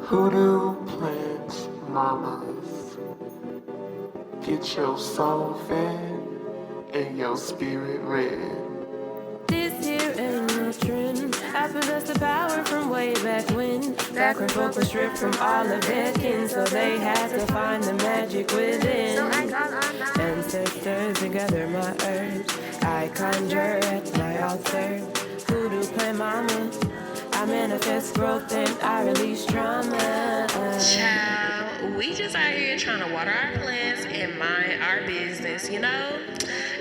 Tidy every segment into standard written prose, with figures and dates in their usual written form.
Hoodoo plant mamas, get your soul fed and your spirit read. This here ain't no trend. I possess the power from way back when. Back when folk were stripped from all of their kin, so they had to find the magic within. Ancestors to gather my herbs, I conjure at my altar. Voodoo plant mama, I manifest growth and I release trauma. Child, we just out here trying to water our plants and mind our business, you know?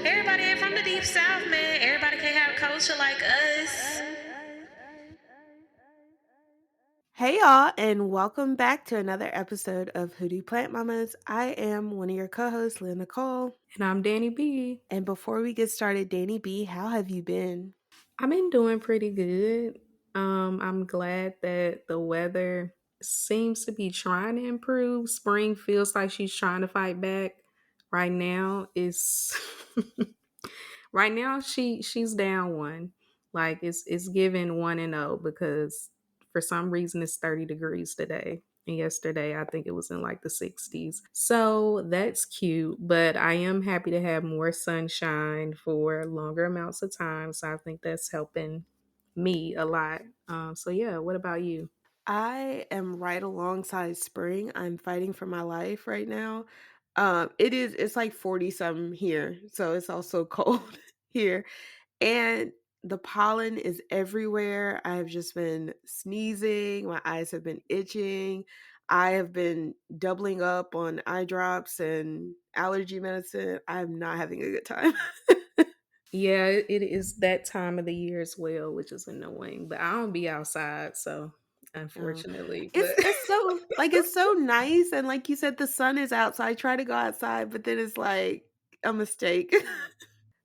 Everybody ain't from the deep south, man. Everybody can't have culture like us. Hey y'all, and welcome back to another episode of Hoodoo Plant Mamas. I am one of your co-hosts, Leah Nicole. And I'm Dani B. And before we get started, Dani B, how have you been? I've been doing pretty good. I'm glad that the weather seems to be trying to improve. Spring feels like she's trying to fight back. Right now is right now she's down one. Like it's giving 1-0 because for some reason it's 30 degrees today. And yesterday I think it was in like the 60s. So that's cute, but I am happy to have more sunshine for longer amounts of time. So I think that's helping me a lot. So yeah, what about you? I am right alongside spring. I'm fighting for my life right now. It's like 40 something here, so it's also cold here. And the pollen is everywhere. I have just been sneezing. My eyes have been itching. I have been doubling up on eye drops and allergy medicine. I'm not having a good time. Yeah, it is that time of the year as well, which is annoying. But I don't be outside, so unfortunately. But It's so nice, and like you said, the sun is out, so I try to go outside, but then it's like a mistake.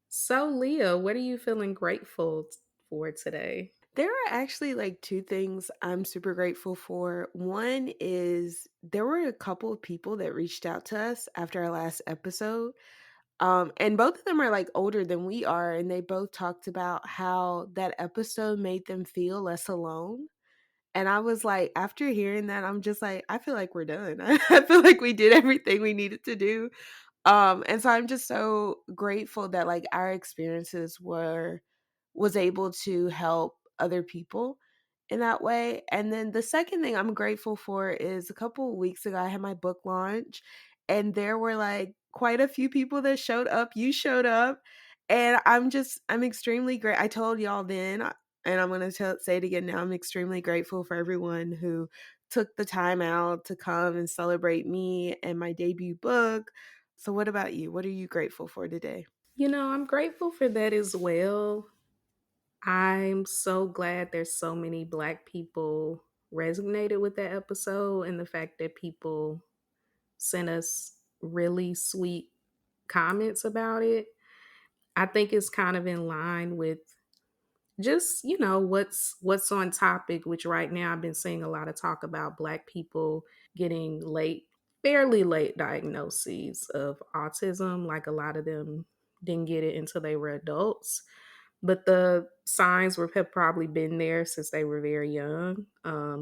So Leah, what are you feeling grateful for today? There are actually like two things I'm super grateful for. One is there were a couple of people that reached out to us after our last episode. And both of them are like older than we are, and they both talked about how that episode made them feel less alone. And I was like, after hearing that, I'm just like, I feel like we're done. I feel like we did everything we needed to do. And so I'm just so grateful that like our experiences was able to help other people in that way. And then the second thing I'm grateful for is a couple of weeks ago I had my book launch, and there were like quite a few people that showed up. You showed up, and I'm extremely great. I told y'all then, and I'm going to say it again now. I'm extremely grateful for everyone who took the time out to come and celebrate me and my debut book. So what about you? What are you grateful for today? You know, I'm grateful for that as well. I'm so glad there's so many Black people resonated with that episode and the fact that people sent us really sweet comments about it. I think it's kind of in line with just, you know, what's on topic, which right now I've been seeing a lot of talk about Black people getting fairly late diagnoses of autism. Like a lot of them didn't get it until they were adults, but the signs have probably been there since they were very young.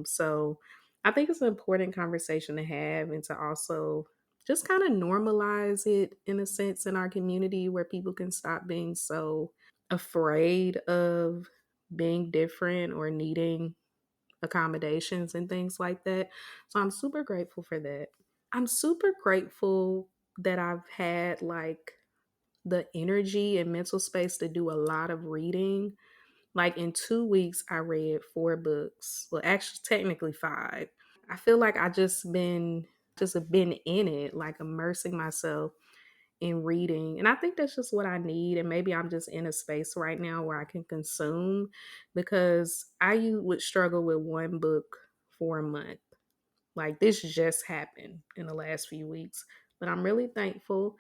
So I think it's an important conversation to have and to also just kind of normalize it in a sense in our community where people can stop being so afraid of being different or needing accommodations and things like that. So I'm super grateful for that. I'm super grateful that I've had like the energy and mental space to do a lot of reading. Like in 2 weeks, I read 4 books. Well, actually, technically 5. I feel like I just been in it, like immersing myself in reading. And I think that's just what I need. And maybe I'm just in a space right now where I can consume because would struggle with one book for a month. Like this just happened in the last few weeks. But I'm really thankful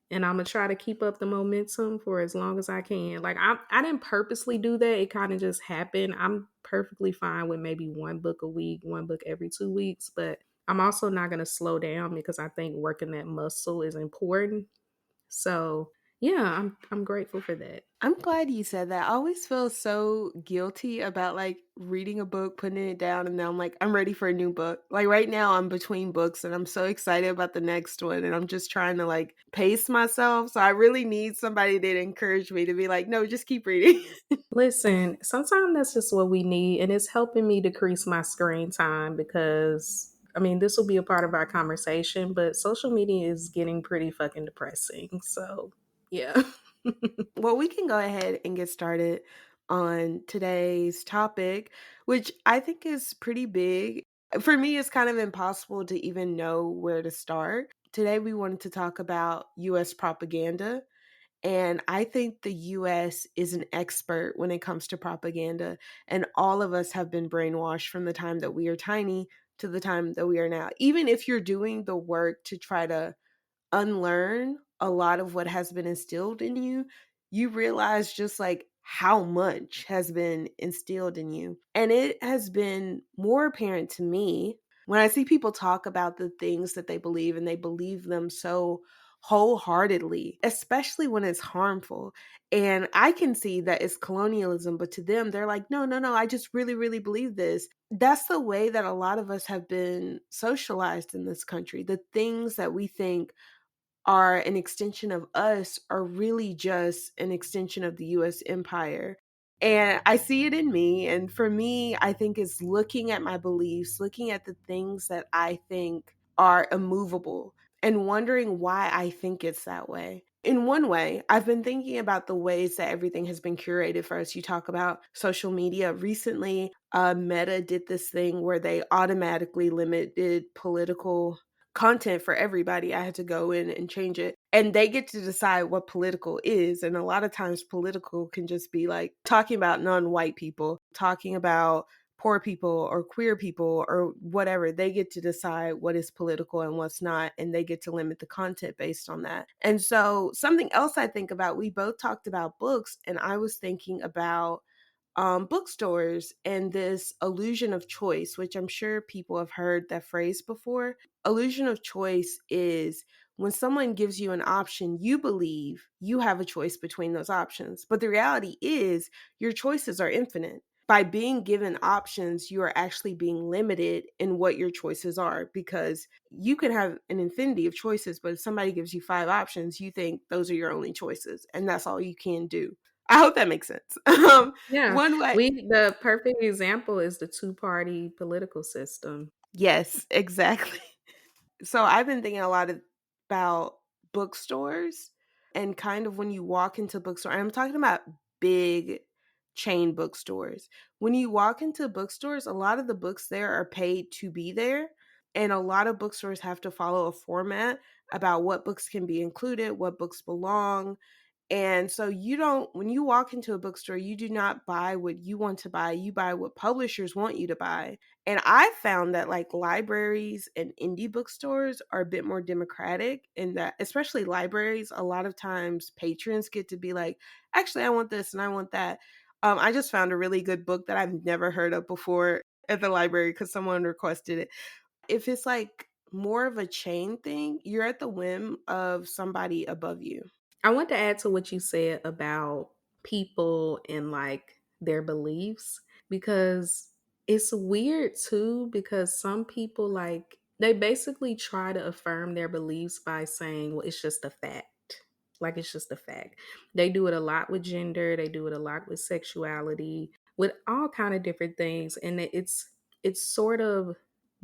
and I'm gonna try to keep up the momentum for as long as I can. Like I didn't purposely do that. It kind of just happened. I'm perfectly fine with maybe one book a week, one book every 2 weeks, but I'm also not gonna slow down because I think working that muscle is important. So Yeah, I'm grateful for that. I'm glad you said that. I always feel so guilty about like reading a book, putting it down, and now I'm like, I'm ready for a new book. Like right now, I'm between books and I'm so excited about the next one. And I'm just trying to like pace myself. So I really need somebody to encourage me to be like, no, just keep reading. Listen, sometimes that's just what we need, and it's helping me decrease my screen time because I mean, this will be a part of our conversation, but social media is getting pretty fucking depressing. So, yeah. Well, we can go ahead and get started on today's topic, which I think is pretty big. For me, it's kind of impossible to even know where to start. Today, we wanted to talk about US propaganda. And I think the US is an expert when it comes to propaganda. And all of us have been brainwashed from the time that we are tiny to the time that we are now. Even if you're doing the work to try to unlearn a lot of what has been instilled in you, you realize just like how much has been instilled in you. And it has been more apparent to me when I see people talk about the things that they believe and they believe them so wholeheartedly, especially when it's harmful. And I can see that it's colonialism, but to them, they're like, no, no, no, I just really, really believe this. That's the way that a lot of us have been socialized in this country. The things that we think are an extension of us are really just an extension of the US empire. And I see it in me. And for me, I think it's looking at my beliefs, looking at the things that I think are immovable, and wondering why I think it's that way. In one way, I've been thinking about the ways that everything has been curated for us. You talk about social media. Recently, Meta did this thing where they automatically limited political content for everybody. I had to go in and change it. And they get to decide what political is. And a lot of times, political can just be like talking about non white people, talking about poor people or queer people or whatever. They get to decide what is political and what's not. And they get to limit the content based on that. And so, something else I think about, we both talked about books, and I was thinking about bookstores and this illusion of choice, which I'm sure people have heard that phrase before. Illusion of choice is when someone gives you an option, you believe you have a choice between those options. But the reality is, your choices are infinite. By being given options, you are actually being limited in what your choices are, because you can have an infinity of choices, but if somebody gives you 5 options, you think those are your only choices, and that's all you can do. I hope that makes sense. Yeah. One way, The perfect example is the two-party political system. yes, exactly. So I've been thinking a lot about bookstores, and kind of when you walk into bookstore, I'm talking about big chain bookstores. When you walk into bookstores, a lot of the books there are paid to be there. And a lot of bookstores have to follow a format about what books can be included, what books belong. And so when you walk into a bookstore, you do not buy what you want to buy. You buy what publishers want you to buy. And I found that like libraries and indie bookstores are a bit more democratic in that, especially libraries, a lot of times patrons get to be like, actually, I want this and I want that. I just found a really good book that I've never heard of before at the library because someone requested it. If it's like more of a chain thing, you're at the whim of somebody above you. I want to add to what you said about people and like their beliefs because it's weird too because some people like they basically try to affirm their beliefs by saying, well, it's just a fact. Like it's just a fact. They do it a lot with gender, they do it a lot with sexuality, with all kind of different things and it's sort of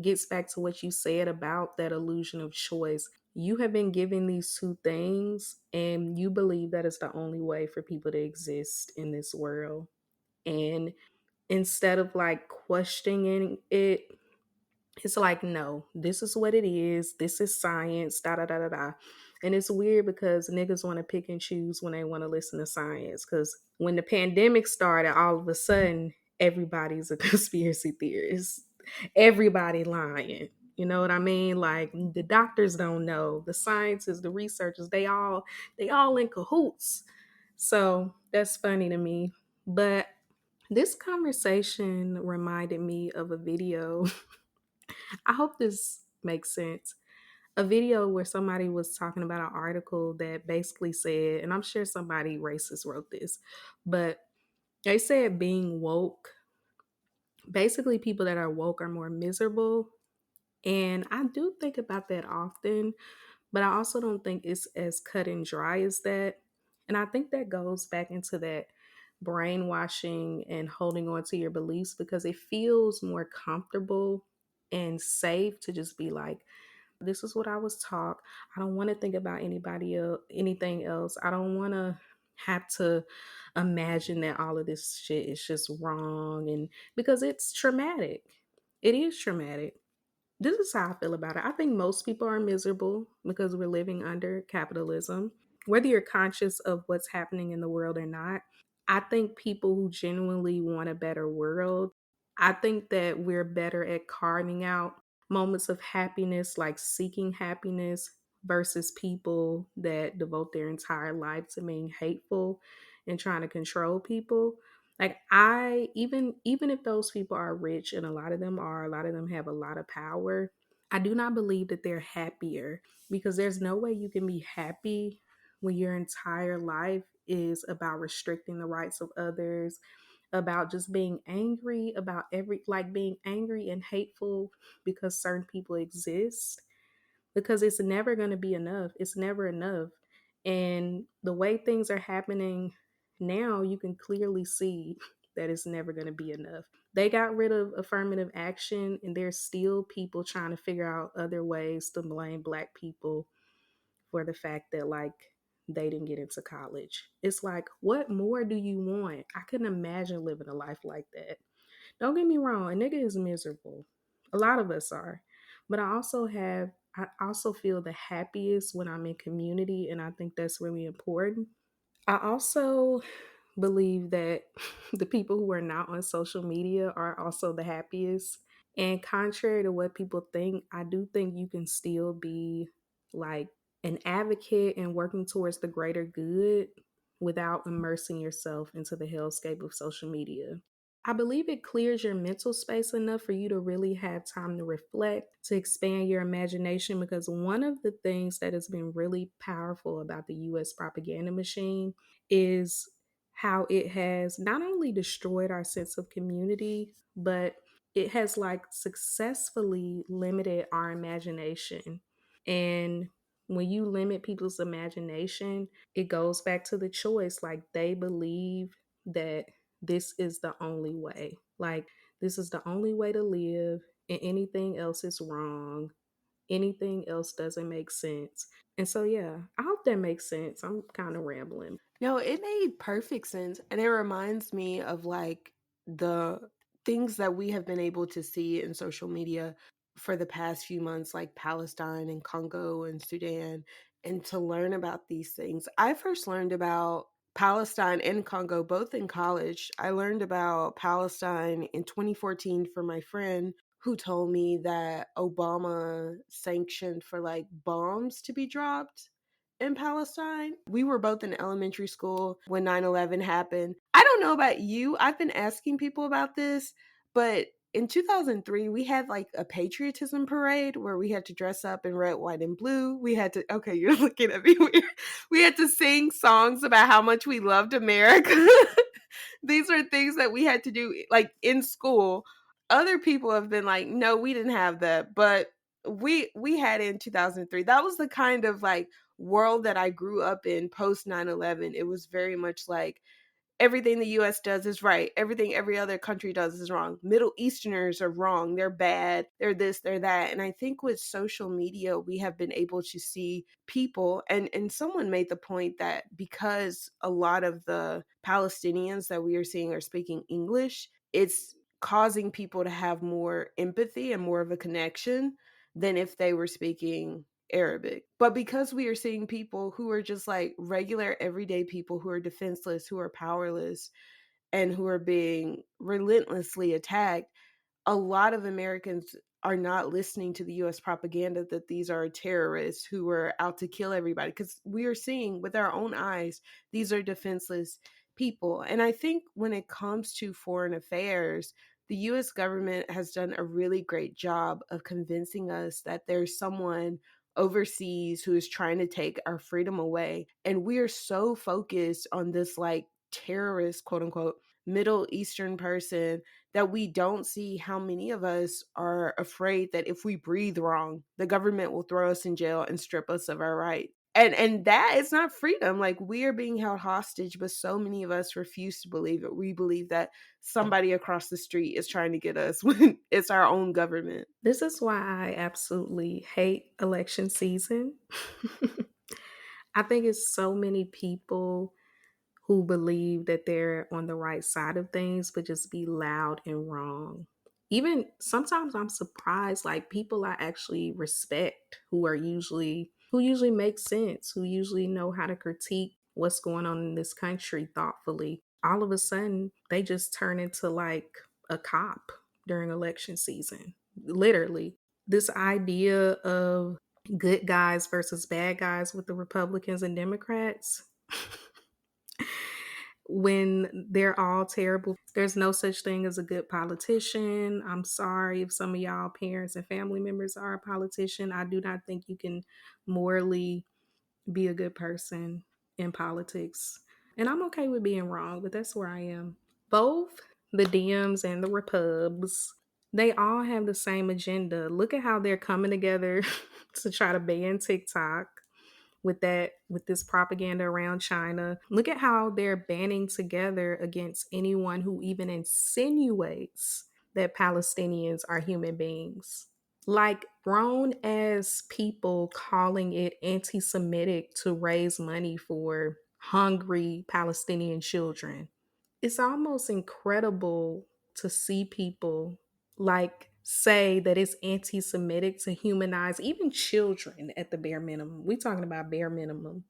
gets back to what you said about that illusion of choice. You have been given these two things and you believe that is the only way for people to exist in this world. And instead of like questioning it, it's like, no, this is what it is. This is science, da da da da da. And it's weird because niggas want to pick and choose when they want to listen to science. Because when the pandemic started, all of a sudden, everybody's a conspiracy theorist. Everybody lying. You know what I mean? Like the doctors don't know, the scientists, the researchers, they all in cahoots. So that's funny to me. But this conversation reminded me of a video. I hope this makes sense. a video where somebody was talking about an article that basically said, and I'm sure somebody racist wrote this, but they said being woke, basically people that are woke are more miserable. And I do think about that often, but I also don't think it's as cut and dry as that. And I think that goes back into that brainwashing and holding on to your beliefs because it feels more comfortable and safe to just be like, this is what I was taught. I don't want to think about anybody else, anything else. I don't want to have to imagine that all of this shit is just wrong. And because it's traumatic, it is traumatic. This is how I feel about it. I think most people are miserable because we're living under capitalism. Whether you're conscious of what's happening in the world or not, I think people who genuinely want a better world, I think that we're better at carving out moments of happiness, like seeking happiness, versus people that devote their entire life to being hateful and trying to control people. Like I even if those people are rich, and a lot of them have a lot of power, I do not believe that they're happier, because there's no way you can be happy when your entire life is about restricting the rights of others, about just being angry about being angry and hateful because certain people exist, because it's never going to be enough. It's never enough. And the way things are happening now, you can clearly see that it's never going to be enough. They got rid of affirmative action, and there's still people trying to figure out other ways to blame Black people for the fact that, like, they didn't get into college. It's like, what more do you want? I couldn't imagine living a life like that. Don't get me wrong, a nigga is miserable. A lot of us are. But I also feel the happiest when I'm in community, and I think that's really important. I also believe that the people who are not on social media are also the happiest. And contrary to what people think, I do think you can still be like an advocate and working towards the greater good without immersing yourself into the hellscape of social media. I believe it clears your mental space enough for you to really have time to reflect, to expand your imagination. Because one of the things that has been really powerful about the US propaganda machine is how it has not only destroyed our sense of community, but it has like successfully limited our imagination. And when you limit people's imagination, it goes back to the choice. Like they believe that this is the only way. Like this is the only way to live, and anything else is wrong. Anything else doesn't make sense. And so, yeah, I hope that makes sense. I'm kind of rambling. No, it made perfect sense. And it reminds me of like the things that we have been able to see in social media for the past few months, like Palestine and Congo and Sudan, and to learn about these things. I first learned about Palestine and Congo both in college. I learned about Palestine in 2014 from my friend who told me that Obama sanctioned for like bombs to be dropped in Palestine. We were both in elementary school when 9/11 happened. I don't know about you. I've been asking people about this, but in 2003, we had like a patriotism parade where we had to dress up in red, white, and blue. We had to, okay, you're looking at me weird. We had to sing songs about how much we loved America. These are things that we had to do like in school. Other people have been like, no, we didn't have that, but we had it in 2003. That was the kind of like world that I grew up in post 9/11. It was very much like everything the US does is right. Everything every other country does is wrong. Middle Easterners are wrong. They're bad. They're this, they're that. And I think with social media, we have been able to see people, and someone made the point that because a lot of the Palestinians that we are seeing are speaking English, it's causing people to have more empathy and more of a connection than if they were speaking Arabic. But because we are seeing people who are just like regular everyday people who are defenseless, who are powerless, and who are being relentlessly attacked, a lot of Americans are not listening to the US propaganda that these are terrorists who are out to kill everybody, because we are seeing with our own eyes these are defenseless people. And I think when it comes to foreign affairs, the US government has done a really great job of convincing us that there's someone overseas who is trying to take our freedom away. And we are so focused on this like terrorist, quote unquote, Middle Eastern person that we don't see how many of us are afraid that if we breathe wrong, the government will throw us in jail and strip us of our right. And that is not freedom. Like, we are being held hostage, but so many of us refuse to believe it. We believe that somebody across the street is trying to get us when it's our own government. This is why I absolutely hate election season. I think it's so many people who believe that they're on the right side of things, but just be loud and wrong. Even sometimes I'm surprised, like people I actually respect who usually make sense, who usually know how to critique what's going on in this country thoughtfully. All of a sudden, they just turn into like a cop during election season. Literally. This idea of good guys versus bad guys with the Republicans and Democrats. When they're all terrible. There's no such thing as a good politician. I'm sorry if some of y'all parents and family members are a politician. I do not think you can morally be a good person in politics. And I'm okay with being wrong, but that's where I am. Both the Dems and the Repubs, they all have the same agenda. Look at how they're coming together to try to ban TikTok with this propaganda around China. Look at how they're banding together against anyone who even insinuates that Palestinians are human beings. Like grown as people calling it anti-Semitic to raise money for hungry Palestinian children. It's almost incredible to see people like say that it's anti-Semitic to humanize even children at the bare minimum. We're talking about bare minimum.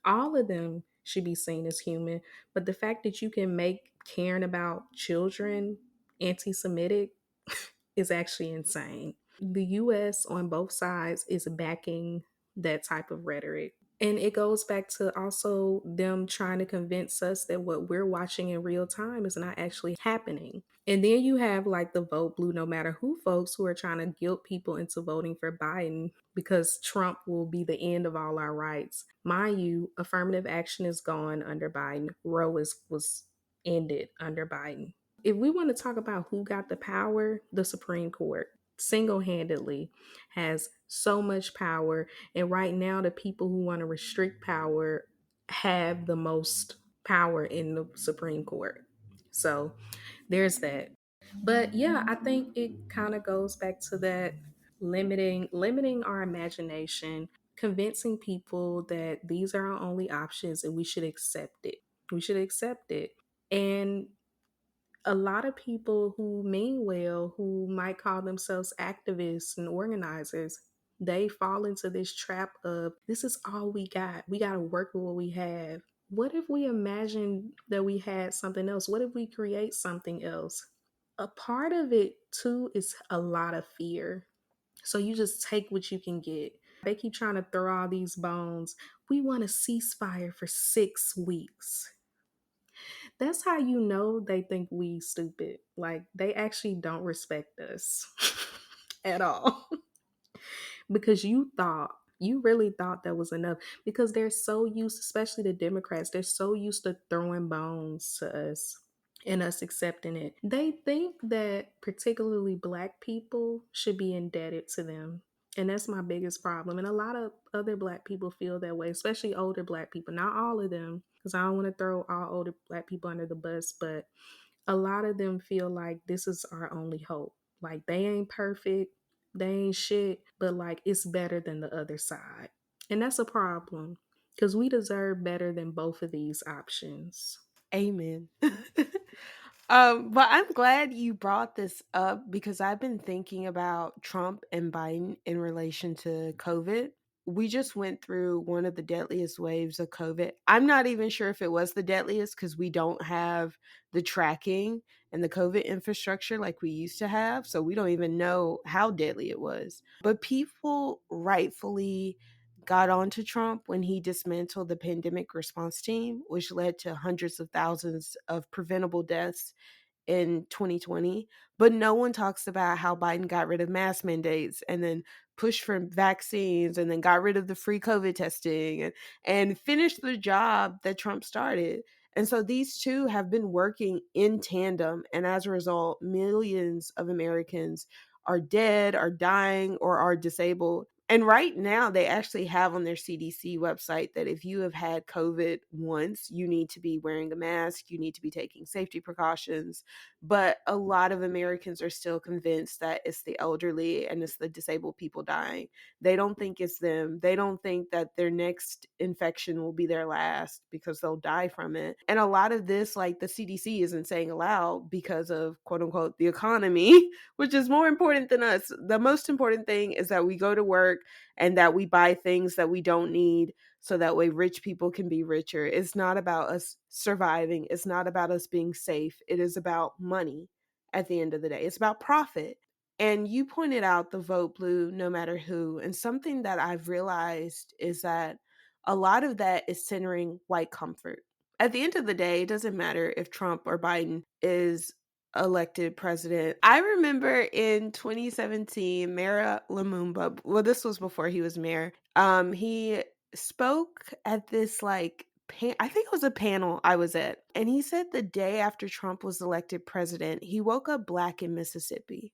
All of them should be seen as human, but the fact that you can make caring about children anti-Semitic is actually insane. The US on both sides is backing that type of rhetoric. And it goes back to also them trying to convince us that what we're watching in real time is not actually happening. And then you have like the vote blue no matter who folks who are trying to guilt people into voting for Biden because Trump will be the end of all our rights. Mind you, affirmative action is gone under Biden. Roe was ended under Biden. If we want to talk about who got the power, the Supreme Court single-handedly has so much power. And right now, the people who want to restrict power have the most power in the Supreme Court. So there's that. But yeah, I think it kind of goes back to that limiting our imagination, convincing people that these are our only options and we should accept it. We should accept it. And a lot of people who mean well, who might call themselves activists and organizers, they fall into this trap of this is all we got. We got to work with what we have. What if we imagine that we had something else? What if we create something else? A part of it too is a lot of fear. So you just take what you can get. They keep trying to throw all these bones. We want a ceasefire for 6 weeks. That's how you know they think we stupid. Like they actually don't respect us at all. Because you really thought that was enough. Because they're so used, especially the Democrats, they're so used to throwing bones to us and us accepting it. They think that particularly Black people should be indebted to them. And that's my biggest problem. And a lot of other Black people feel that way, especially older Black people. Not all of them, because I don't want to throw all older Black people under the bus, but a lot of them feel like this is our only hope. Like they ain't perfect, they ain't shit, but like it's better than the other side. And that's a problem because we deserve better than both of these options. Amen. But I'm glad you brought this up because I've been thinking about Trump and Biden in relation to COVID. We just went through one of the deadliest waves of COVID. I'm not even sure if it was the deadliest because we don't have the tracking and the COVID infrastructure like we used to have. So we don't even know how deadly it was. But people rightfully got on to Trump when he dismantled the pandemic response team, which led to hundreds of thousands of preventable deaths in 2020, but no one talks about how Biden got rid of mask mandates and then pushed for vaccines and then got rid of the free COVID testing and finished the job that Trump started. And so these two have been working in tandem. And as a result, millions of Americans are dead, are dying, or are disabled. And right now, they actually have on their CDC website that if you have had COVID once, you need to be wearing a mask, you need to be taking safety precautions. But a lot of Americans are still convinced that it's the elderly and it's the disabled people dying. They don't think it's them. They don't think that their next infection will be their last because they'll die from it. And a lot of this, like the CDC isn't saying aloud because of quote unquote the economy, which is more important than us. The most important thing is that we go to work and that we buy things that we don't need so that way rich people can be richer. It's not about us surviving. It's not about us being safe. It is about money at the end of the day. It's about profit. And you pointed out the vote blue no matter who. And something that I've realized is that a lot of that is centering white comfort. At the end of the day, it doesn't matter if Trump or Biden is elected president. I remember in 2017, Mayor Lumumba, well, this was before he was mayor, he spoke at this like I think it was a panel I was at, and he said the day after Trump was elected president, he woke up Black in Mississippi.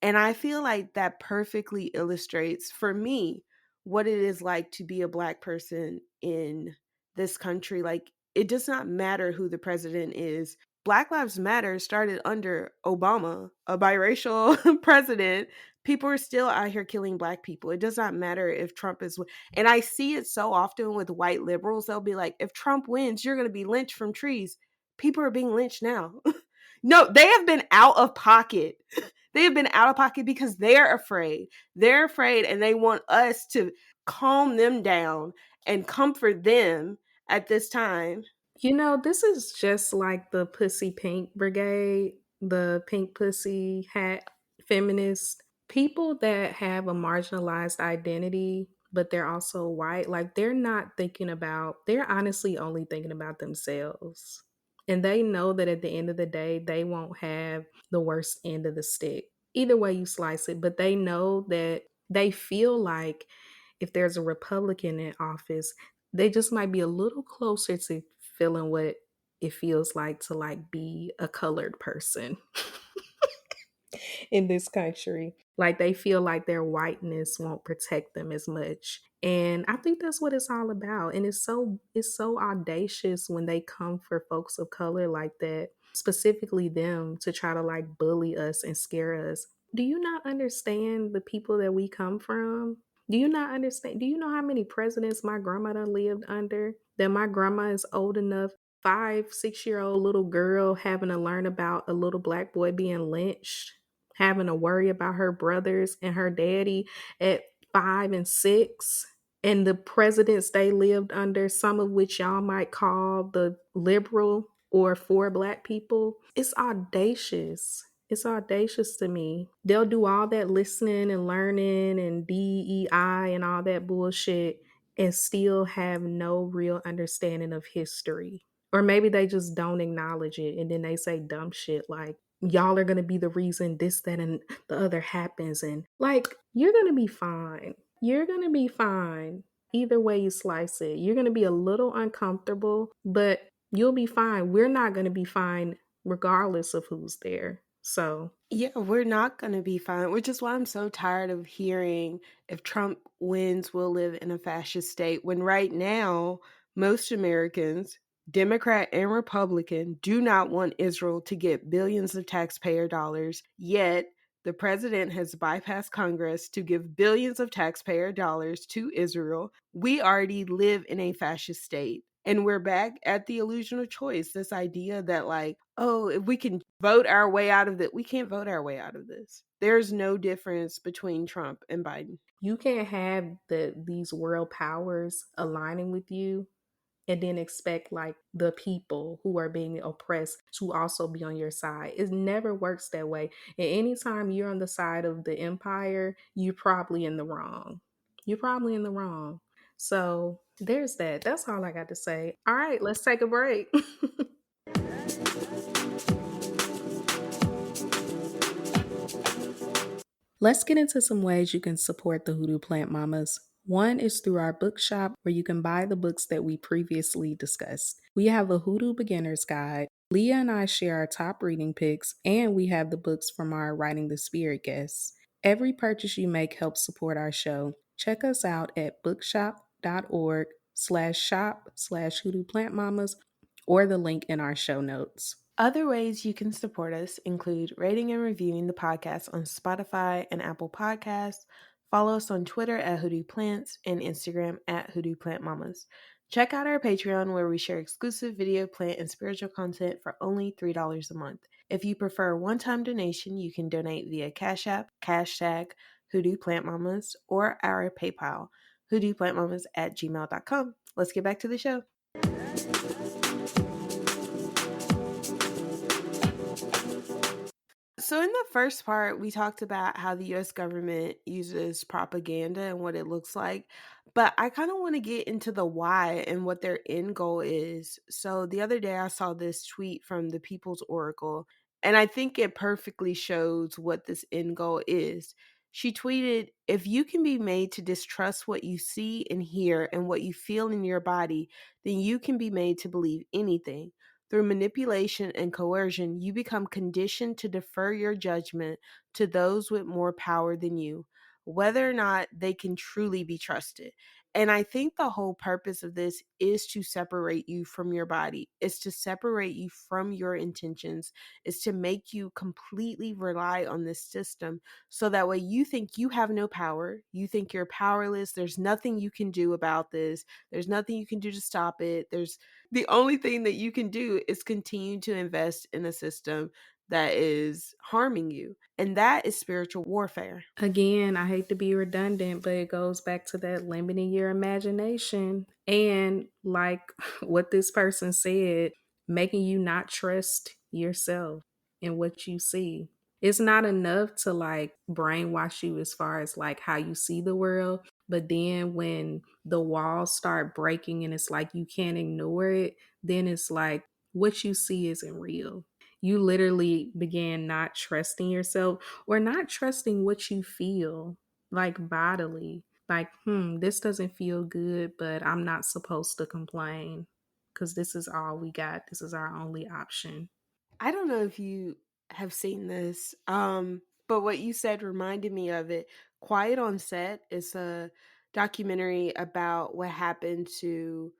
And I feel like that perfectly illustrates for me what it is like to be a Black person in this country. Like, it does not matter who the president is. Black Lives Matter started under Obama, a biracial president. People are still out here killing Black people. It does not matter if Trump is, and I see it so often with white liberals. They'll be like, if Trump wins, you're going to be lynched from trees. People are being lynched now. No, they have been out of pocket. They have been out of pocket because they're afraid. They're afraid and they want us to calm them down and comfort them at this time. You know, this is just like the Pussy Pink Brigade, the pink pussy hat feminists, people that have a marginalized identity, but they're also white. Like, they're honestly only thinking about themselves. And they know that at the end of the day, they won't have the worst end of the stick. Either way you slice it, but they know that they feel like if there's a Republican in office, they just might be a little closer to feeling what it feels like to like be a colored person in this country. Like, they feel like their whiteness won't protect them as much. And I think that's what it's all about. And it's so audacious when they come for folks of color like that, specifically them, to try to like bully us and scare us. Do you not understand the people that we come from? Do you not understand? Do you know how many presidents my grandmother lived under? That my grandma is old enough, 5, 6 year old little girl having to learn about a little Black boy being lynched, having to worry about her brothers and her daddy at 5 and 6. And the presidents they lived under, some of which y'all might call the liberal or for Black people, it's audacious. It's audacious to me. They'll do all that listening and learning and DEI and all that bullshit and still have no real understanding of history. Or maybe they just don't acknowledge it and then they say dumb shit like, y'all are going to be the reason this, that, and the other happens. And like, you're going to be fine. You're going to be fine. Either way you slice it, you're going to be a little uncomfortable, but you'll be fine. We're not going to be fine regardless of who's there. So, Yeah, we're not going to be fine, which is why I'm so tired of hearing if Trump wins, we'll live in a fascist state. When right now, most Americans, Democrat and Republican, do not want Israel to get billions of taxpayer dollars. Yet, the president has bypassed Congress to give billions of taxpayer dollars to Israel. We already live in a fascist state. And we're back at the illusion of choice. This idea that, like, oh, if we can vote our way out of it, we can't vote our way out of this. There's no difference between Trump and Biden. you can't have these world powers aligning with you and then expect like the people who are being oppressed to also be on your side. It never works that way. And anytime you're on the side of the empire, you're probably in the wrong. You're probably in the wrong. So there's that. That's all I got to say. All right, let's take a break. Let's get into some ways you can support the Hoodoo Plant Mamas. One is through our bookshop, where you can buy the books that we previously discussed. We have a Hoodoo Beginner's Guide. Leah and I share our top reading picks, and we have the books from our Writing the Spirit guests. Every purchase you make helps support our show. Check us out at bookshop.org/shop/Hoodoo Plant Mamas, or the link in our show notes. Other ways you can support us include rating and reviewing the podcast on Spotify and Apple Podcasts. Follow us on Twitter at Hoodoo Plants and Instagram at Hoodoo Plant Mamas. Check out our Patreon, where we share exclusive video, plant, and spiritual content for only $3 a month. If you prefer a one-time donation, you can donate via Cashapp, hashtag Hoodoo Plant Mamas, or our PayPal, hoodooplantmamas@gmail.com. Let's get back to the show. So in the first part, we talked about how the US government uses propaganda and what it looks like. But I kind of want to get into the why and what their end goal is. So the other day I saw this tweet from the People's Oracle, and I think it perfectly shows what this end goal is. She tweeted, "If you can be made to distrust what you see and hear and what you feel in your body, then you can be made to believe anything. Through manipulation and coercion, you become conditioned to defer your judgment to those with more power than you, whether or not they can truly be trusted." And I think the whole purpose of this is to separate you from your body, is to separate you from your intentions, is to make you completely rely on this system. So that way you think you have no power, you think you're powerless, there's nothing you can do about this, there's nothing you can do to stop it, the only thing that you can do is continue to invest in a system that is harming you. And that is spiritual warfare. Again, I hate to be redundant, but it goes back to that limiting your imagination and, like what this person said, making you not trust yourself and what you see. It's not enough to like brainwash you as far as like how you see the world, but then when the walls start breaking and it's like you can't ignore it, then it's like what you see isn't real. You literally began not trusting yourself or not trusting what you feel, like bodily. Like, this doesn't feel good, but I'm not supposed to complain because this is all we got. This is our only option. I don't know if you have seen this, but what you said reminded me of it. Quiet on Set is a documentary about what happened to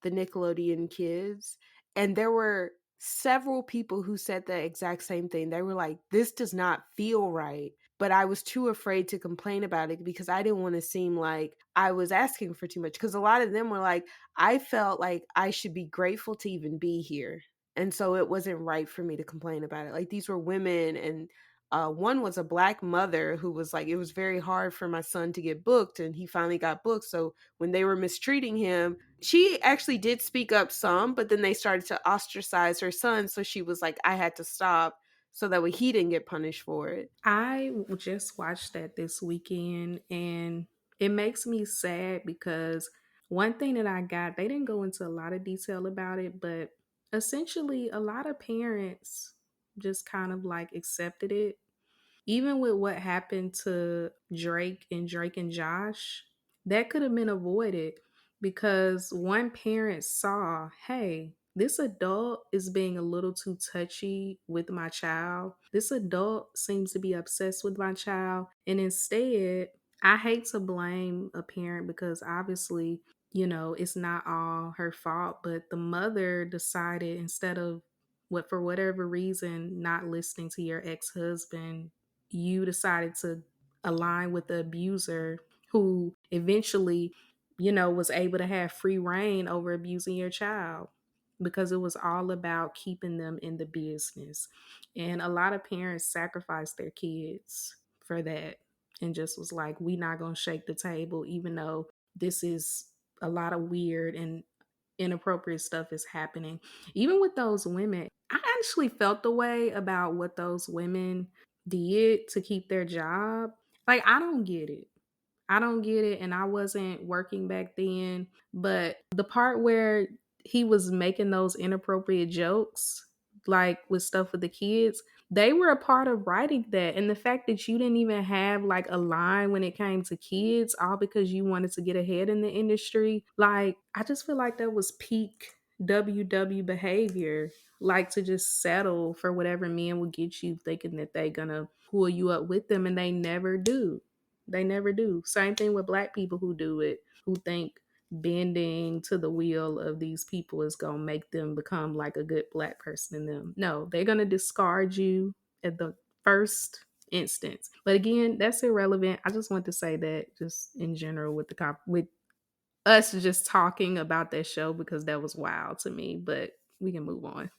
the Nickelodeon kids. And there were several people who said the exact same thing. They were like, this does not feel right. But I was too afraid to complain about it because I didn't want to seem like I was asking for too much. Because a lot of them were like, I felt like I should be grateful to even be here. And so it wasn't right for me to complain about it. Like, these were women, and one was a Black mother who was like, it was very hard for my son to get booked, and he finally got booked. So when they were mistreating him, she actually did speak up some, but then they started to ostracize her son. So she was like, I had to stop so that way he didn't get punished for it. I just watched that this weekend and it makes me sad because one thing that I got, they didn't go into a lot of detail about it, but essentially a lot of parents just kind of like accepted it. Even with what happened to Drake and Josh, that could have been avoided because one parent saw, hey, this adult is being a little too touchy with my child. This adult seems to be obsessed with my child. And instead, I hate to blame a parent because obviously, it's not all her fault, but the mother decided instead of for whatever reason not listening to your ex-husband, you decided to align with the abuser who eventually, was able to have free reign over abusing your child because it was all about keeping them in the business. And a lot of parents sacrifice their kids for that and just was like, we not going to shake the table, even though this is a lot of weird and inappropriate stuff is happening. Even with those women, I actually felt the way about what those women did to keep their job. Like, I don't get it. I don't get it. And I wasn't working back then. But the part where he was making those inappropriate jokes, like with stuff with the kids, they were a part of writing that. And the fact that you didn't even have like a line when it came to kids, all because you wanted to get ahead in the industry, like I just feel like that was peak WW behavior, like to just settle for whatever men will get you, thinking that they gonna pull you up with them, and they never do. They never do. Same thing with black people who do it, who think bending to the will of these people is gonna make them become like a good black person in them. No, they're gonna discard you at the first instance. But again, that's irrelevant. I just want to say that just in general with with us just talking about that show, because that was wild to me. But we can move on.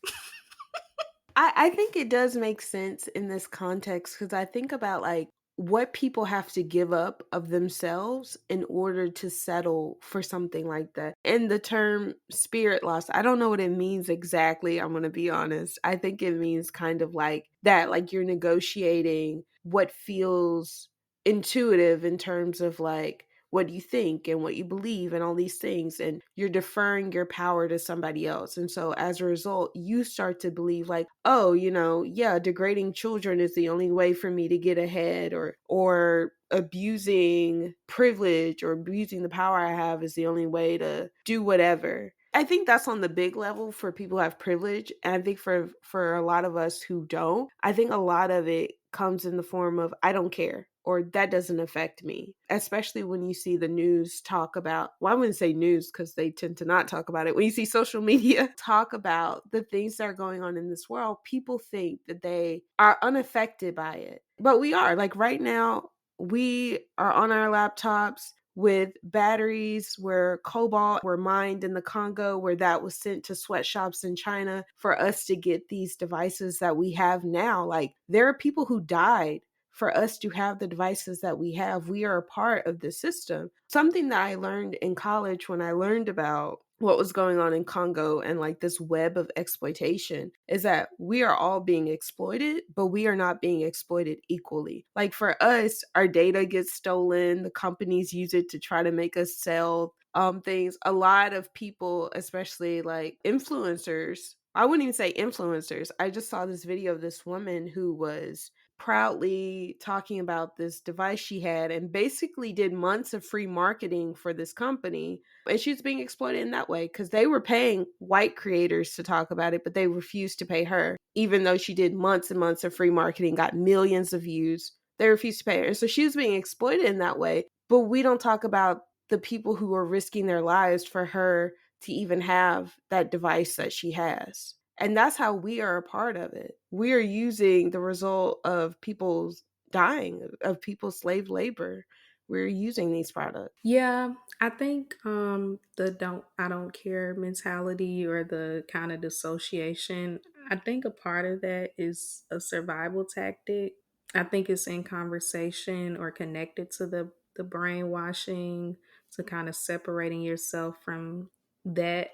I think it does make sense in this context because I think about like what people have to give up of themselves in order to settle for something like that. And the term spirit loss, I don't know what it means exactly. I'm going to be honest. I think it means kind of like that, like you're negotiating what feels intuitive in terms of like what you think and what you believe and all these things, and you're deferring your power to somebody else. And so as a result, you start to believe like, oh, yeah, degrading children is the only way for me to get ahead, or abusing privilege or abusing the power I have is the only way to do whatever. I think that's on the big level for people who have privilege. And I think for a lot of us who don't, I think a lot of it comes in the form of I don't care, or that doesn't affect me. Especially when you see the news talk about, well, I wouldn't say news because they tend to not talk about it. When you see social media talk about the things that are going on in this world, people think that they are unaffected by it. But we are. Like right now, we are on our laptops with batteries where cobalt were mined in the Congo, where that was sent to sweatshops in China for us to get these devices that we have now. Like there are people who died for us to have the devices that we have. We are a part of the system. Something that I learned in college when I learned about what was going on in Congo and like this web of exploitation is that we are all being exploited, but we are not being exploited equally. Like for us, our data gets stolen, the companies use it to try to make us sell things. A lot of people, especially like influencers, I wouldn't even say influencers. I just saw this video of this woman who was proudly talking about this device she had and basically did months of free marketing for this company. And she's being exploited in that way because they were paying white creators to talk about it, but they refused to pay her, even though she did months and months of free marketing, got millions of views. They refused to pay her. And so she was being exploited in that way. But we don't talk about the people who are risking their lives for her to even have that device that she has. And that's how we are a part of it. We are using the result of people's dying, of people's slave labor. We're using these products. Yeah, I think the I don't care mentality or the kind of dissociation, I think a part of that is a survival tactic. I think it's in conversation or connected to the brainwashing, to kind of separating yourself from that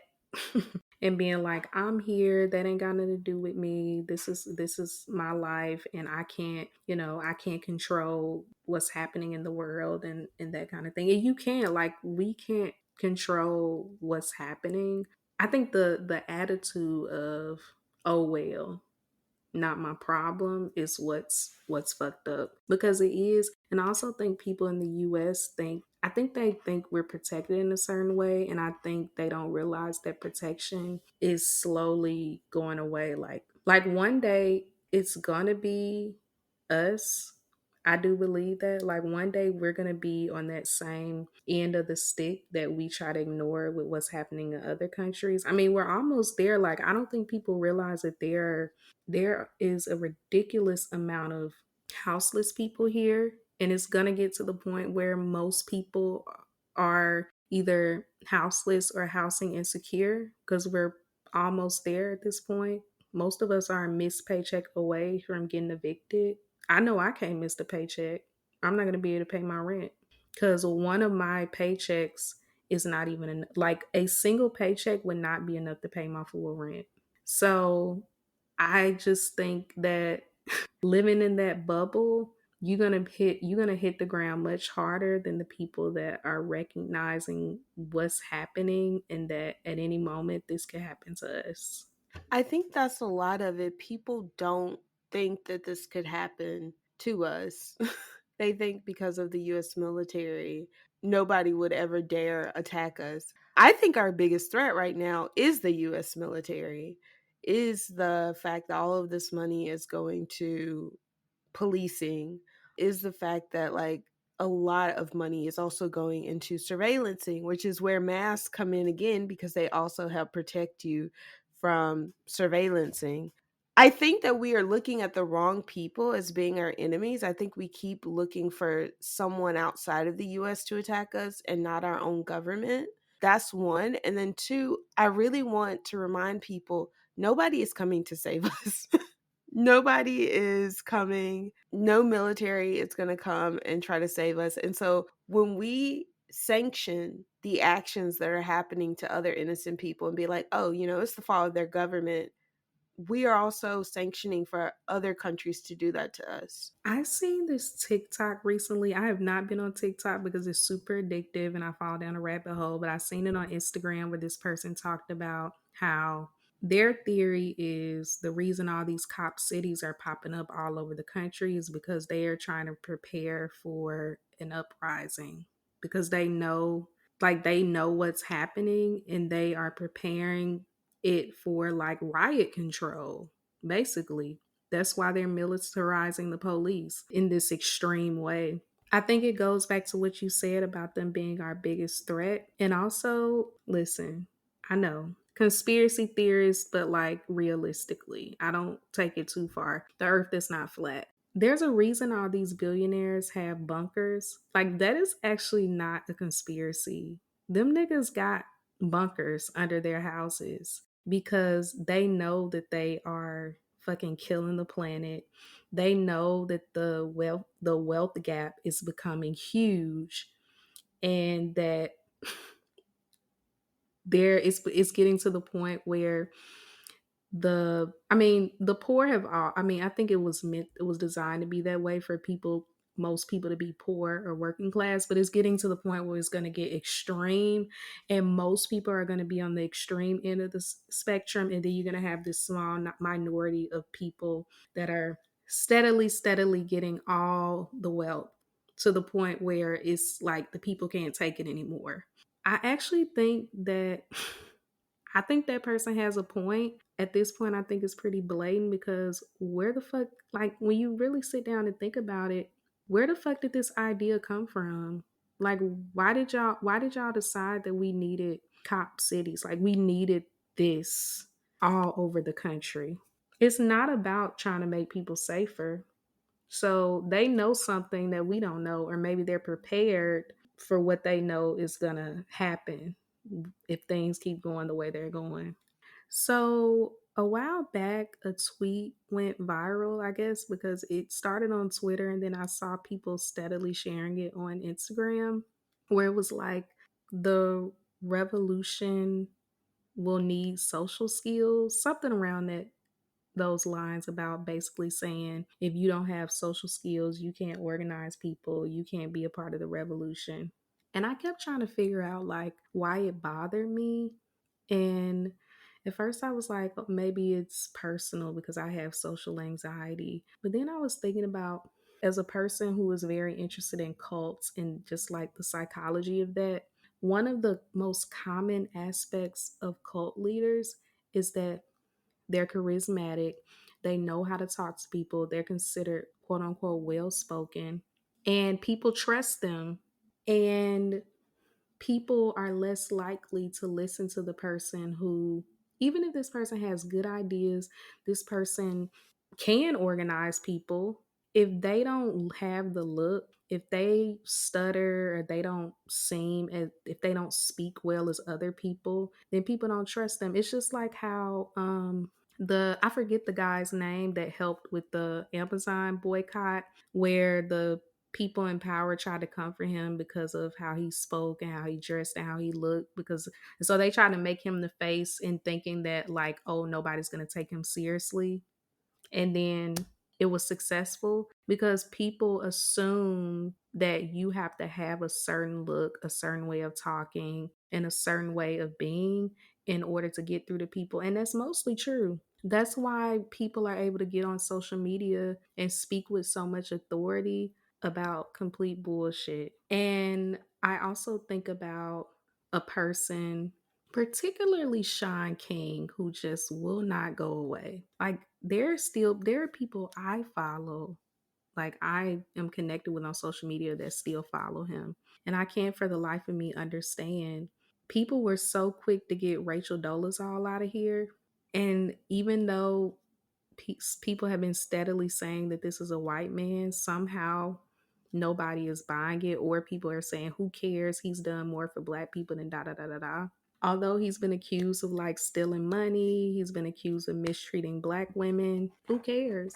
and being like, I'm here, that ain't got nothing to do with me. This is my life, and I can't, I can't control what's happening in the world, and that kind of thing. And you can't, like, we can't control what's happening. I think the attitude of, oh well, not my problem, is what's fucked up, because it is. And I also think people in the US they think we're protected in a certain way, and I think they don't realize that protection is slowly going away. Like one day it's gonna be us. I do believe that, like, one day we're going to be on that same end of the stick that we try to ignore with what's happening in other countries. I mean, we're almost there. Like, I don't think people realize that there is a ridiculous amount of houseless people here, and it's going to get to the point where most people are either houseless or housing insecure, because we're almost there at this point. Most of us are a missed paycheck away from getting evicted. I know I can't miss the paycheck. I'm not going to be able to pay my rent because one of my paychecks is not even like a single paycheck would not be enough to pay my full rent. So I just think that living in that bubble, you're gonna hit the ground much harder than the people that are recognizing what's happening, and that at any moment this could happen to us. I think that's a lot of it. People don't think that this could happen to us. They think because of the US military, nobody would ever dare attack us. I think our biggest threat right now is the US military, is the fact that all of this money is going to policing, is the fact that like a lot of money is also going into surveillancing, which is where masks come in again because they also help protect you from surveillancing. I think that we are looking at the wrong people as being our enemies. I think we keep looking for someone outside of the US to attack us and not our own government. That's one. And then two, I really want to remind people nobody is coming to save us. Nobody is coming. No military is going to come and try to save us. And so when we sanction the actions that are happening to other innocent people and be like, oh, it's the fault of their government, we are also sanctioning for other countries to do that to us. I've seen this TikTok recently. I have not been on TikTok because it's super addictive and I fall down a rabbit hole, but I've seen it on Instagram where this person talked about how their theory is the reason all these cop cities are popping up all over the country is because they are trying to prepare for an uprising because they know what's happening and they are preparing it for like riot control, basically. That's why they're militarizing the police in this extreme way. I think it goes back to what you said about them being our biggest threat. And also, listen, I know conspiracy theorists, but like realistically, I don't take it too far. The earth is not flat. There's a reason all these billionaires have bunkers. Like, that is actually not a conspiracy. Them niggas got bunkers under their houses because they know that they are fucking killing the planet. They know that the wealth gap is becoming huge and that it's getting to the point where the poor have all, I think it was designed to be that way for most people to be poor or working class, but it's getting to the point where it's going to get extreme and most people are going to be on the extreme end of the spectrum, and then you're going to have this small minority of people that are steadily getting all the wealth to the point where it's like the people can't take it anymore. I actually think that I think that person has a point. At this point, I think it's pretty blatant because where the fuck, like when you really sit down and think about it, where the fuck did this idea come from? Like, why did y'all decide that we needed cop cities? Like, we needed this all over the country. It's not about trying to make people safer. So they know something that we don't know, or maybe they're prepared for what they know is gonna happen if things keep going the way they're going. So a while back, a tweet went viral, I guess, because it started on Twitter and then I saw people steadily sharing it on Instagram, where it was like the revolution will need social skills, something around those lines, about basically saying if you don't have social skills, you can't organize people, you can't be a part of the revolution. And I kept trying to figure out like why it bothered me. And at first I was like, "Oh, maybe it's personal because I have social anxiety." But then I was thinking about, as a person who is very interested in cults and just like the psychology of that, one of the most common aspects of cult leaders is that they're charismatic, they know how to talk to people, they're considered quote unquote well spoken, and people trust them. And people are less likely to listen to the person who, even if this person has good ideas, this person can organize people, if they don't have the look, if they stutter or they don't seem as if they don't speak well as other people, then people don't trust them. It's just like how the I forget the guy's name that helped with the Amazon boycott, where the people in power tried to comfort him because of how he spoke and how he dressed and how he looked, because and so they tried to make him the face and thinking that like, oh, nobody's going to take him seriously. And then it was successful because people assume that you have to have a certain look, a certain way of talking, and a certain way of being in order to get through to people. And that's mostly true. That's why people are able to get on social media and speak with so much authority about complete bullshit. And I also think about a person, particularly Sean King, who just will not go away. Like there are people I follow, like I am connected with on social media that still follow him. And I can't for the life of me understand. People were so quick to get Rachel Dolezal out of here. And even though people have been steadily saying that this is a white man, somehow nobody is buying it, or people are saying, who cares? He's done more for black people than da da da da da. Although he's been accused of like stealing money, he's been accused of mistreating black women. Who cares?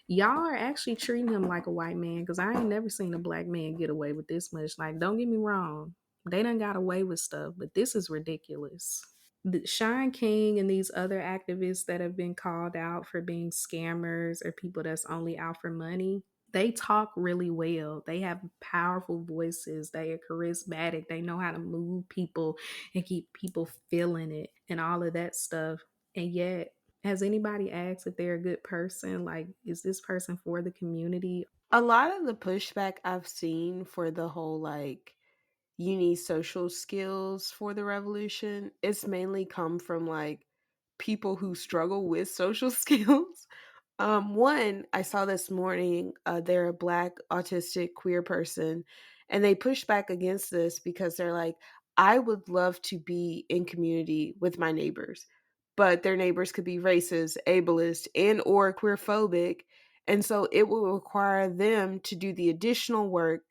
Y'all are actually treating him like a white man, because I ain't never seen a black man get away with this much. Like, don't get me wrong, they done got away with stuff, but this is ridiculous. The Shine King and these other activists that have been called out for being scammers or people that's only out for money, they talk really well. They have powerful voices. They are charismatic. They know how to move people and keep people feeling it and all of that stuff. And yet, has anybody asked if they're a good person? Like, is this person for the community? A lot of the pushback I've seen for the whole like you need social skills for the revolution, it's mainly come from like people who struggle with social skills. One, I saw this morning, they're a black autistic queer person, and they push back against this because they're like, I would love to be in community with my neighbors, but their neighbors could be racist, ableist, and or queerphobic. And so it will require them to do the additional work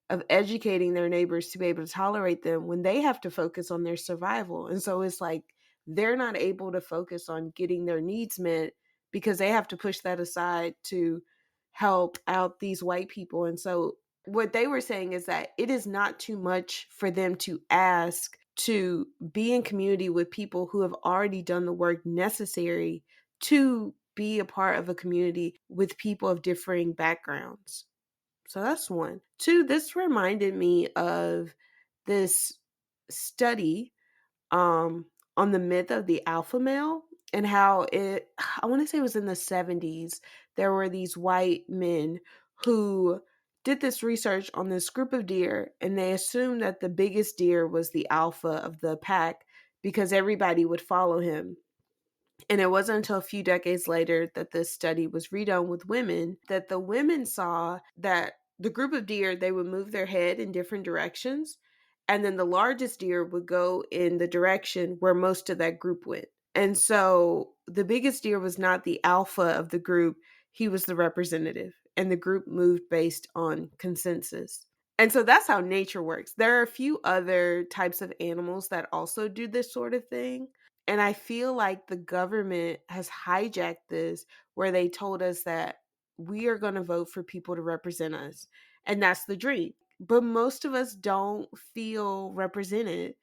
of educating their neighbors to be able to tolerate them when they have to focus on their survival. And so it's like they're not able to focus on getting their needs met because they have to push that aside to help out these white people. And so what they were saying is that it is not too much for them to ask to be in community with people who have already done the work necessary to be a part of a community with people of differing backgrounds. So that's one. Two, this reminded me of this study on the myth of the alpha male and how it, I want to say it was in the 70s, there were these white men who did this research on this group of deer, and they assumed that the biggest deer was the alpha of the pack because everybody would follow him. And it wasn't until a few decades later that this study was redone with women that the women saw that the group of deer, they would move their head in different directions. And then the largest deer would go in the direction where most of that group went. And so the biggest deer was not the alpha of the group, he was the representative. And the group moved based on consensus. And so that's how nature works. There are a few other types of animals that also do this sort of thing. And I feel like the government has hijacked this where they told us that we are going to vote for people to represent us. And that's the dream. But most of us don't feel represented.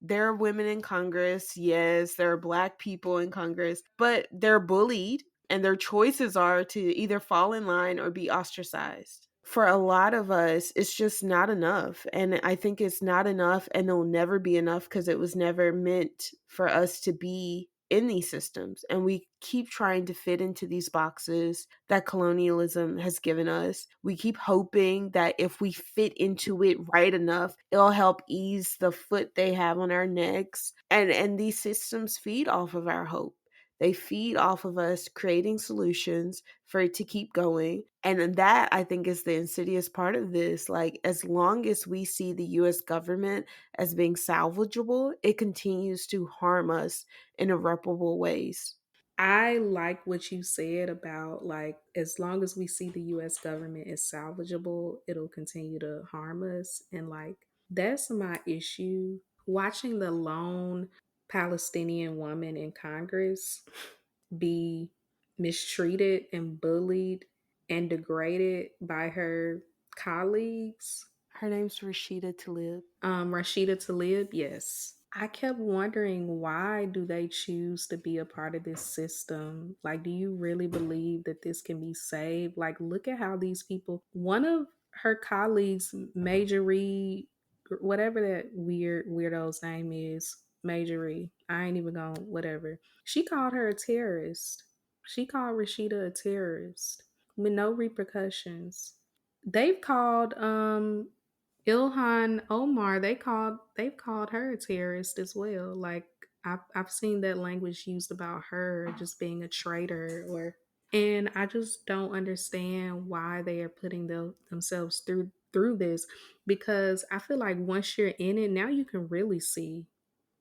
There are women in Congress. Yes, there are black people in Congress, but they're bullied and their choices are to either fall in line or be ostracized. For a lot of us, it's just not enough. And I think it's not enough and it'll never be enough because it was never meant for us to be in these systems. And we keep trying to fit into these boxes that colonialism has given us. We keep hoping that if we fit into it right enough, it'll help ease the foot they have on our necks. And these systems feed off of our hope. They feed off of us creating solutions for it to keep going. And that, I think, is the insidious part of this. Like, as long as we see the US government as being salvageable, it continues to harm us in irreparable ways. I like what you said about like, as long as we see the US government as salvageable, it'll continue to harm us. And like, that's my issue. Watching the lone Palestinian woman in Congress be mistreated and bullied and degraded by her colleagues. Her name's Rashida Tlaib. Rashida Tlaib, yes. I kept wondering, why do they choose to be a part of this system? Like, do you really believe that this can be saved? Like, look at how these people, one of her colleagues, Major Reed, whatever that weirdo's name is, Majorie. I ain't even gonna whatever. She called her a terrorist. She called Rashida a terrorist with no repercussions. They've called Ilhan Omar, they've called her a terrorist as well. Like I've seen that language used about her just being a traitor, or and I just don't understand why they are putting themselves through this, because I feel like once you're in it, now you can really see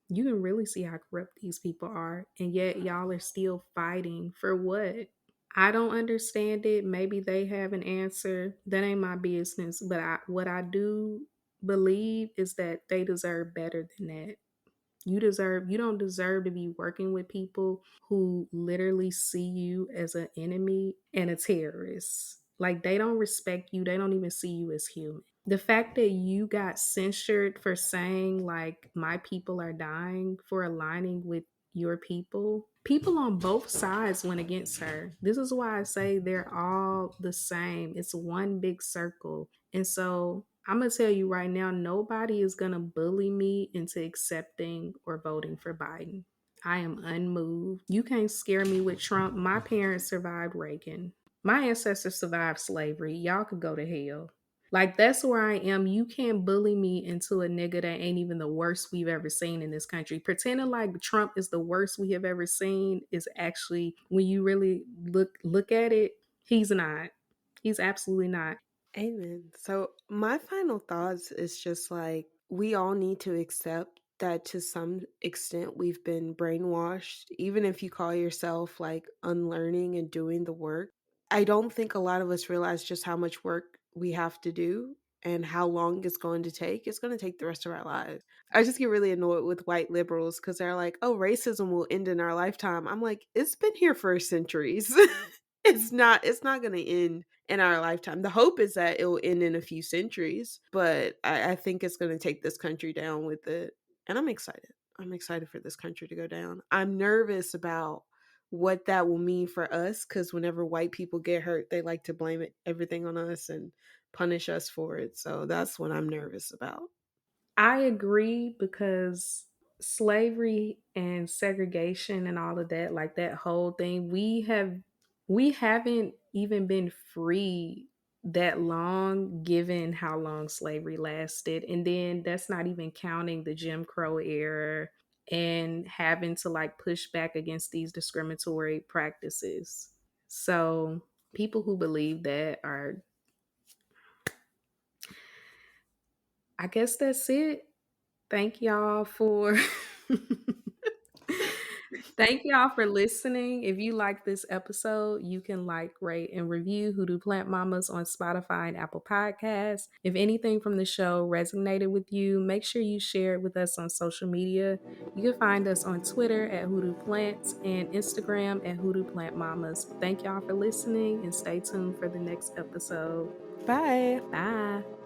how corrupt these people are, and yet y'all are still fighting for what? I don't understand it. Maybe they have an answer. That ain't my business. But what I do believe is that they deserve better than that. You don't deserve to be working with people who literally see you as an enemy and a terrorist. Like, they don't respect you. They don't even see you as human. The fact that you got censored for saying, like, my people are dying, for aligning with your people on both sides went against her. This is why I say they're all the same. It's one big circle. And so I'm going to tell you right now, nobody is going to bully me into accepting or voting for Biden. I am unmoved. You can't scare me with Trump. My parents survived Reagan. My ancestors survived slavery. Y'all could go to hell. Like, that's where I am. You can't bully me into a nigga that ain't even the worst we've ever seen in this country. Pretending like Trump is the worst we have ever seen is actually, when you really look at it, he's not. He's absolutely not. Amen. So my final thoughts is just like, we all need to accept that to some extent we've been brainwashed, even if you call yourself like unlearning and doing the work. I don't think a lot of us realize just how much work we have to do and how long it's going to take. It's going to take the rest of our lives. I just get really annoyed with white liberals because they're like, oh, racism will end in our lifetime. I'm like, it's been here for centuries. It's not going to end in our lifetime. The hope is that it will end in a few centuries, but I think it's going to take this country down with it. And I'm excited. I'm excited for this country to go down. I'm nervous about what that will mean for us, because whenever white people get hurt, they like to blame everything on us and punish us for it. So that's what I'm nervous about. I agree, because slavery and segregation and all of that, like that whole thing, we haven't even been free that long, given how long slavery lasted. And then that's not even counting the Jim Crow era and having to like push back against these discriminatory practices. So people who believe that are, I guess that's it. Thank y'all for Thank y'all for listening. If you like this episode, you can like, rate, and review Hoodoo Plant Mamas on Spotify and Apple Podcasts. If anything from the show resonated with you, make sure you share it with us on social media. You can find us on Twitter at Hoodoo Plants and Instagram at Hoodoo Plant Mamas. Thank y'all for listening, and stay tuned for the next episode. Bye. Bye.